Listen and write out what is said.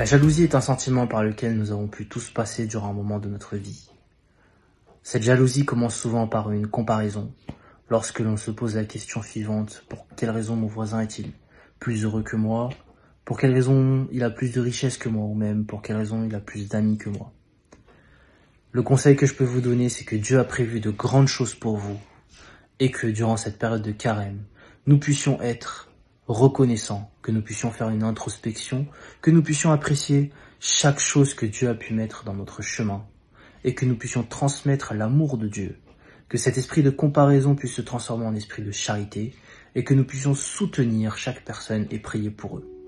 La jalousie est un sentiment par lequel nous avons pu tous passer durant un moment de notre vie. Cette jalousie commence souvent par une comparaison, lorsque l'on se pose la question suivante: pour quelle raison mon voisin est-il plus heureux que moi? Pour quelle raison il a plus de richesse que moi? Ou même pour quelle raison il a plus d'amis que moi? Le conseil que je peux vous donner, c'est que Dieu a prévu de grandes choses pour vous et que durant cette période de carême, nous puissions être reconnaissants, que nous puissions faire une introspection, que nous puissions apprécier chaque chose que Dieu a pu mettre dans notre chemin et que nous puissions transmettre l'amour de Dieu, que cet esprit de comparaison puisse se transformer en esprit de charité et que nous puissions soutenir chaque personne et prier pour eux.